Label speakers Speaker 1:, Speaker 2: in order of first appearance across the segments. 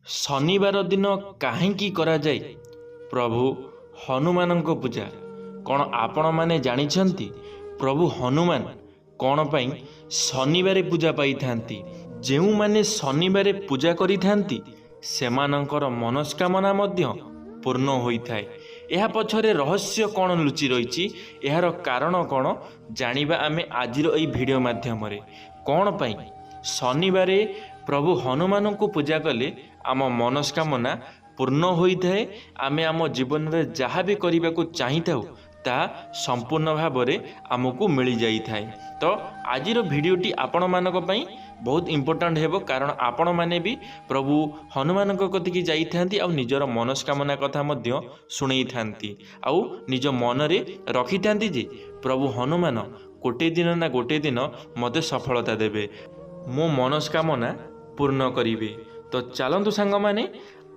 Speaker 1: शनिवार दिन काहींकी कराଯାए प्रभु हनुमानंको पूजा कौन आपण माने जानिछंती। प्रभु हनुमान कौन पाई शनिवार पूजा पाई थांती। जेउ माने शनिवार पूजा करी थांती सेमानंकर मनस्कामना मध्य पूर्ण होइथाय। यह पछरे रहस्य कौन लुचि रही यार कारण कौन जानिबा आमे आजिर एई भिडियो माध्यम रे। कौन पाई शनिवार प्रभु हनुमान को पूजा कले आम मनस्कामना पूर्ण होइथाय। आमे आम जीवन में जहाँ भी करने को चाहिए ता संपूर्ण भाव में आमको मिल जाए। तो आजिर भिडियोटी आपण मानक पई बहुत इम्पोर्टाट हेबो, कारण आपण माने भी प्रभु हनुमान कतिकी जाइथांती आ निजर मनस्कामना कथा मध्य शुणई थांती आउ निज मन रे रखी थांती जे प्रभु हनुमान गोटे दिन ना गोटे दिन मते सफलता देबे, मो मनस्कामना पूर्ण करिवे। तो चलतु सांग माने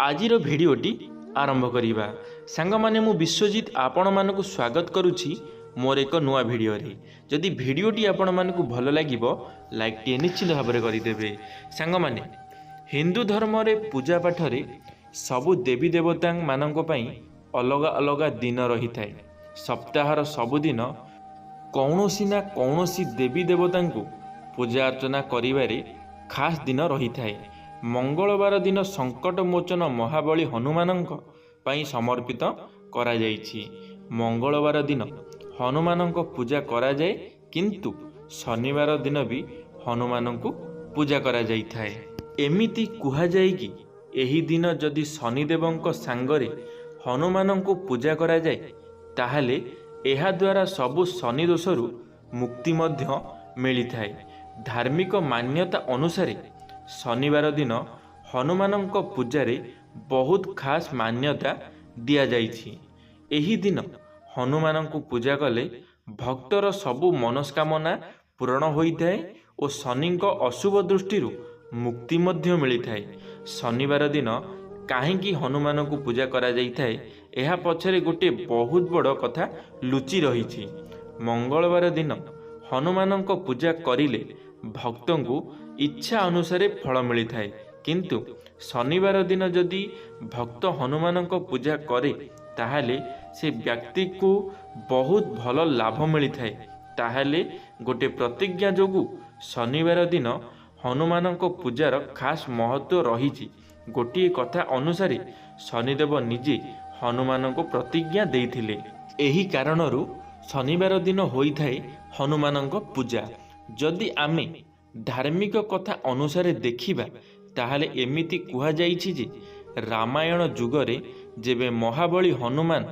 Speaker 1: आजिर भिडियोटी आरंभ करिबा। सांग माने मु विश्वजीत आपण मानकु स्वागत करुछि मोर एक नुआ भिडियो रे। जदि भिडियोटी आपण मानकु भल लागिबो लाइक टी निश्चित भाव में करिदेबे। सांग माने हिंदू धर्म रे पूजा पाठ रे सबु देवी देवता मानक पई अलग अलग दिन रही थाए। सप्ताहर सबुदिन कौनसी ना कौनसी देवी देवता को पूजा अर्चना करिबारे खास दिन रही थाए। मंगलवार दिन संकट मोचन महाबली हनुमानंक पई समर्पित करा जाइछि। मंगलवार दिन हनुमानंक पूजा करा जाए, किंतु शनिवार दिन भी हनुमानंक पूजा करा जाई थाए। एमिति कुहा जाए कि एही दिन जदि शनिदेवंक सांगरे हनुमानंक पूजा करा जाए ताहाले एहा द्वारा सबु शनि दोषरु मुक्ति मध्य मिली थाए। धार्मिक मान्यता अनुसार शनिवार दिन हनुमानंक पूजारे बहुत खास मान्यता दिया जाइछि। एही दिन हनुमानंक पूजा कले भक्तर सबु मनस्कामना पूर्ण होइथाए और शनिंक अशुभ दृष्टि मुक्ति मध्य मिली थाए। शनिवार दिन काहींकी हनुमान को पूजा करा जाइथाए एहा पछरे गोटे बहुत बड़ कथा लुचि रही। मंगलवार दिन हनुमानंक पूजा करिले भक्तंकु इच्छा अनुसार फल मिली थाए, किंतु शनिवार दिन जदि भक्त हनुमानंक पूजा करे ताहाले से व्यक्ति को बहुत भल लाभ मिली थाए। ताहाले गोटे प्रतिज्ञा जोगु शनिवार दिन हनुमानंक पूजार खास महत्व रही। गोटे कथा अनुसार शनिदेव निजे हनुमान को प्रतिज्ञा देइथिले। एही कारणरू शनिवार दिन होइथाए हनुमानंक पूजा। जदि आमे धार्मिक कथा अनुसार देखिबा ताहाले एमिति कुहा जाइछि जे रामायण जुगरे जेबे महाबली हनुमान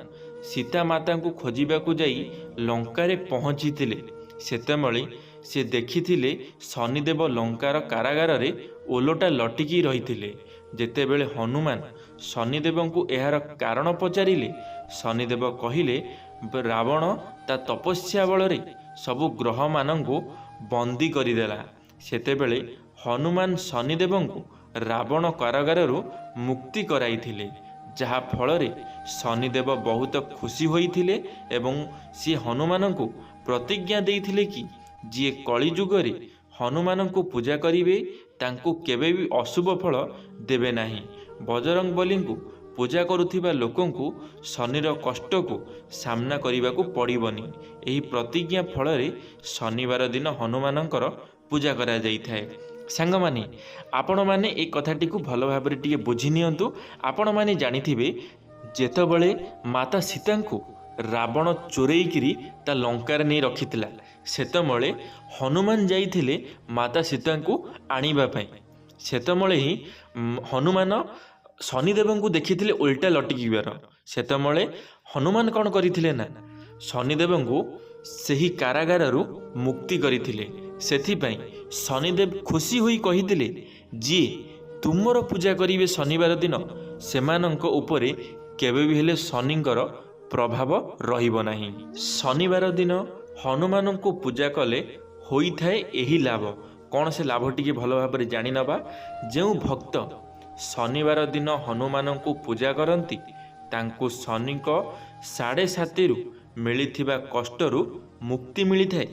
Speaker 1: सीता माता को खोजिबा को जाई लंकारे पहुँचीथिले सेतेबेले से देखिथिले शनिदेव लंकार कारागार रे ओलोटा लटिकी रहिथिले। जेतेबेले हनुमान शनिदेव को एहार कारण पचारिले शनिदेव कहिले रावण ता तपस्या बल सबु ग्रह मानंकु बंदी करिदेला। सेतेबेले हनुमान शनिदेव को रावण कारागाररू मुक्ति कराइथिले, जहा फଳରେ शनिदेव बहुत खुशी होइथिले एवं सी हनुमान को प्रतिज्ञा देइथिले कि जी कली जुगरे हनुमान को पूजा करिवे तांको केबे भी अशुभ फल देबे नाही। बजरंग बली को पूजा करुथिबा लोकंकु शनिर कष्ट को सामना करिबा को पड़िबनी। एही प्रतिज्ञा फଳରେ शनिवार दिन हनुमानंकर पूजा करा जाइथाए। सांग माने आपण माने ए कथाटी को भल भाबरे टिके बुझि नियंतु। आपण माने जानिथिबे जेतेबेले माता सीता को रावण चोरेइकिरी ता लंकार नहीं रखिथिला सेतेबेले हनुमान जाइथिले माता सीता को आनिबा पई। सेतेबेले ही हनुमान शनिदेव को देखिथिले उल्टा लटिकिबार। सेतेबेले हनुमान कौन करथिले ना शनिदेव को सही कारागाररू मुक्ति करथिले। सेथिपई शनिदेव खुशी होई कहिथिले जी तुमर पूजा करिवे शनिवार दिन सेमानंक उपरे केबे भी हेले शनिंकर प्रभाव रहिबो नाही। शनिवार दिन हनुमान को पूजा कले होइथाए एही लाभ। कौन से लाभ टिके भल भाबरे जानि नबा। जेउ भक्त शनिवार दिन हनुमान को पूजा करती तांको शनिक 7.5 मिलिथिबा कष्टरू मुक्ति मिली थाए।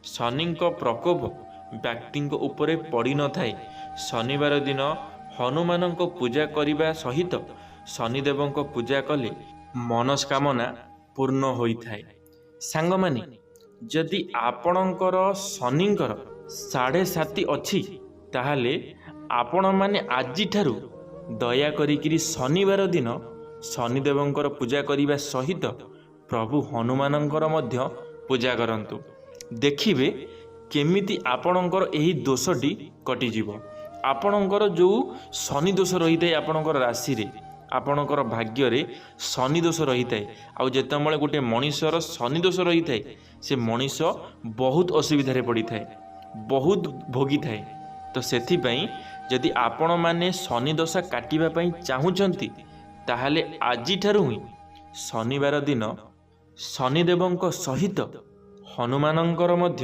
Speaker 1: शनिक प्रकोप व्यक्ति उपरे पड़ी न थाए। शनिवार दिन ହନୁମାନଙ୍କ ପୂଜା କରିବା ସହିତ ଶନିଦେବଙ୍କ ପୂଜା କଲେ ମନସ୍କାମନା ପୂର୍ଣ୍ଣ ହୋଇଥାଏ। ସାଙ୍ଗମାନେ, ଯଦି ଆପଣଙ୍କର ଶନିଙ୍କର 7.5 ଅଛି, ତାହେଲେ ଆପଣମାନେ ଆଜିଠାରୁ ଦୟା କରିକିରି ଶନିବାର ଦିନ ଶନିଦେବଙ୍କର ପୂଜା କରିବା ସହିତ ପ୍ରଭୁ ହନୁମାନଙ୍କର ମଧ୍ୟ ପୂଜା କରନ୍ତୁ। ଦେଖିବେ କେମିତି ଆପଣଙ୍କର ଏହି ଦୋଷଟି କଟିଯିବ। ଆପଣଙ୍କର ଯେଉଁ ଶନି ଦୋଷ ରହିଥାଏ ଆପଣଙ୍କର ରାଶିରେ, ଆପଣଙ୍କର ଭାଗ୍ୟରେ ଶନି ଦୋଷ ରହିଥାଏ। ଆଉ ଯେତେବେଳେ ଗୋଟେ ମଣିଷର ଶନି ଦୋଷ ରହିଥାଏ, ସେ ମଣିଷ ବହୁତ ଅସୁବିଧାରେ ପଡ଼ିଥାଏ, ବହୁତ ଭୋଗିଥାଏ। ତ ସେଥିପାଇଁ ଯଦି ଆପଣମାନେ ଶନି ଦୋଷ କାଟିବା ପାଇଁ ଚାହୁଁଛନ୍ତି, ତାହେଲେ ଆଜିଠାରୁ ହିଁ ଶନିବାର ଦିନ ଶନିଦେବଙ୍କ ସହିତ ହନୁମାନଙ୍କର ମଧ୍ୟ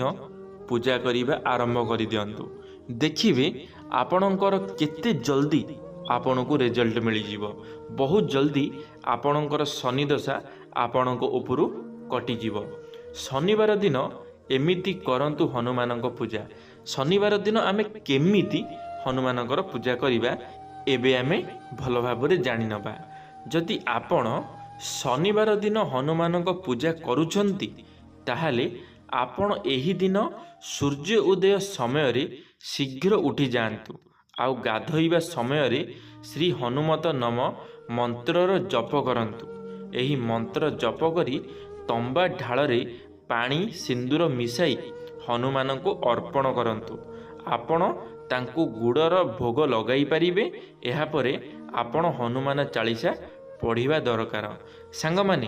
Speaker 1: ପୂଜା କରିବା ଆରମ୍ଭ କରିଦିଅନ୍ତୁ। ଦେଖିବେ ଆପଣଙ୍କର କେତେ ଜଲ୍ଦି ଆପଣଙ୍କୁ ରେଜଲ୍ଟ ମିଳିଯିବ। ବହୁତ ଜଲ୍ଦି ଆପଣଙ୍କର ଶନି ଦଶା ଆପଣଙ୍କ ଉପରୁ କଟିଯିବ। ଶନିବାର ଦିନ ଏମିତି କରନ୍ତୁ ହନୁମାନଙ୍କ ପୂଜା। ଶନିବାର ଦିନ ଆମେ କେମିତି ହନୁମାନଙ୍କର ପୂଜା କରିବା, ଏବେ ଆମେ ଭଲ ଭାବରେ ଜାଣିନେବା। ଯଦି ଆପଣ ଶନିବାର ଦିନ ହନୁମାନଙ୍କ ପୂଜା କରୁଛନ୍ତି, ତାହେଲେ ଆପଣ ଏହି ଦିନ ସୂର୍ଯ୍ୟ ଉଦୟ ସମୟରେ ଶୀଘ୍ର ଉଠିଯାଆନ୍ତୁ। ଆଉ ଗାଧୋଇବା ସମୟରେ ଶ୍ରୀ ହନୁମତ ନମ ମନ୍ତ୍ରର ଜପ କରନ୍ତୁ। ଏହି ମନ୍ତ୍ର ଜପ କରି ତମ୍ବା ଢାଳରେ ପାଣି ସିନ୍ଦୁର ମିଶାଇ ହନୁମାନଙ୍କୁ ଅର୍ପଣ କରନ୍ତୁ। ଆପଣ ତାଙ୍କୁ ଗୁଡ଼ର ଭୋଗ ଲଗାଇ ପାରିବେ। ଏହାପରେ ଆପଣ ହନୁମାନ ଚାଳିଶା ପଢ଼ିବା ଦରକାର। ସାଙ୍ଗମାନେ,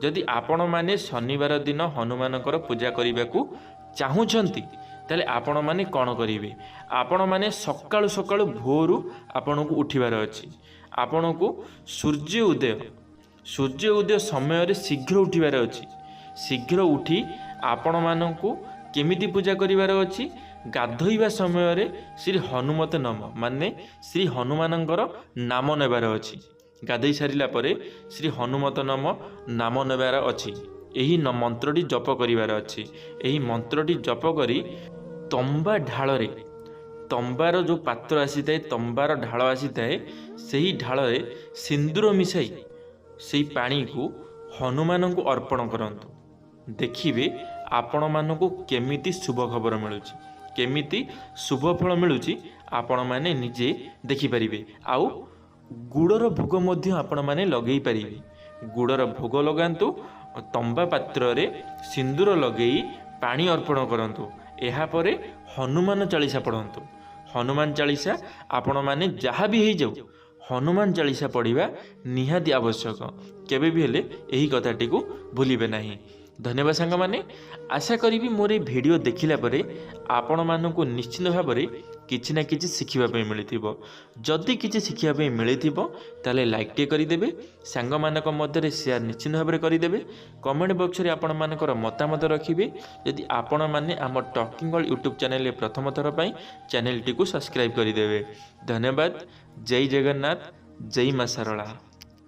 Speaker 1: ଯଦି ଆପଣମାନେ ଶନିବାର ଦିନ ହନୁମାନଙ୍କର ପୂଜା କରିବାକୁ ଚାହୁଁଛନ୍ତି, ତାହେଲେ ଆପଣମାନେ କ'ଣ କରିବେ? ଆପଣମାନେ ସକାଳୁ ସକାଳୁ ଭୋରୁ ଆପଣଙ୍କୁ ଉଠିବାର ଅଛି। ଆପଣଙ୍କୁ ସୂର୍ଯ୍ୟ ଉଦୟ ସମୟରେ ଶୀଘ୍ର ଉଠିବାର ଅଛି। ଶୀଘ୍ର ଉଠି ଆପଣମାନଙ୍କୁ କେମିତି ପୂଜା କରିବାର ଅଛି? ଗାଧୋଇବା ସମୟରେ ଶ୍ରୀ ହନୁମତ ନମ ମାନେ ଶ୍ରୀ ହନୁମାନଙ୍କର ନାମ ନେବାର ଅଛି। ଗାଧୋଇ ସାରିଲା ପରେ ଶ୍ରୀ ହନୁମତ ନମ ନାମ ନେବାର ଅଛି। ଏହି ମନ୍ତ୍ରଟି ଜପ କରିବାର ଅଛି। ଏହି ମନ୍ତ୍ରଟି ଜପ କରି ତମ୍ବା ଢାଳରେ, ତମ୍ବାର ଯେଉଁ ପାତ୍ର ଆସିଥାଏ, ତମ୍ବାର ଢାଳ ଆସିଥାଏ, ସେହି ଢାଳରେ ସିନ୍ଦୁର ମିଶାଇ ସେହି ପାଣିକୁ ହନୁମାନଙ୍କୁ ଅର୍ପଣ କରନ୍ତୁ। ଦେଖିବେ ଆପଣମାନଙ୍କୁ କେମିତି ଶୁଭ ଖବର ମିଳୁଛି, କେମିତି ଶୁଭ ଫଳ ମିଳୁଛି ଆପଣମାନେ ନିଜେ ଦେଖିପାରିବେ। ଆଉ ଗୁଡ଼ର ଭୋଗ ମଧ୍ୟ ଆପଣମାନେ ଲଗେଇ ପାରିବେ। ଗୁଡ଼ର ଭୋଗ ଲଗାନ୍ତୁ, ତମ୍ବା ପାତ୍ରରେ ସିନ୍ଦୁର ଲଗେଇ ପାଣି ଅର୍ପଣ କରନ୍ତୁ। ଏହାପରେ ହନୁମାନ ଚାଳିଶା ପଢ଼ନ୍ତୁ। ହନୁମାନ ଚାଳିଶା ଆପଣମାନେ ଯାହା ବି ହେଇଯାଉ, ହନୁମାନ ଚାଳିଶା ପଢ଼ିବା ନିହାତି ଆବଶ୍ୟକ। କେବେ ବି ହେଲେ ଏହି କଥାଟିକୁ ଭୁଲିବେ ନାହିଁ। ଧନ୍ୟବାଦ ସାଙ୍ଗମାନେ। ଆଶା କରିବି ମୋର এই ଭିଡ଼ିଓ ଦେଖିଲା ପରେ ଆପଣମାନଙ୍କୁ ନିଶ୍ଚିତ ଭାବରେ କିଛି ନା କିଛି ଶିଖିବା ପାଇଁ ମିଳିଥିବ। ଯଦି କିଛି ଶିଖିବା ପାଇଁ ମିଳିଥିବ, ତାହେଲେ ଲାଇକ୍ଟିଏ କରିଦେବେ। ସାଙ୍ଗମାନଙ୍କ ମଧ୍ୟରେ ସେୟାର ନିଶ୍ଚିତ ଭାବରେ କରିଦେବେ। କମେଣ୍ଟ ବକ୍ସରେ ଆପଣମାନଙ୍କର ମତାମତ ରଖିବେ। ଯଦି ଆପଣମାନେ ଆମ ଟକିଂ ୱାର୍ଲ୍ଡ ୟୁଟ୍ୟୁବ୍ ଚ୍ୟାନେଲରେ ପ୍ରଥମ ଥର ପାଇଁ ଚ୍ୟାନେଲଟିକୁ ସବସ୍କ୍ରାଇବ୍ କରିଦେବେ। ଧନ୍ୟବାଦ। ଜୟ ଜଗନ୍ନାଥ, ଜୟ ମା ଶାରଳା।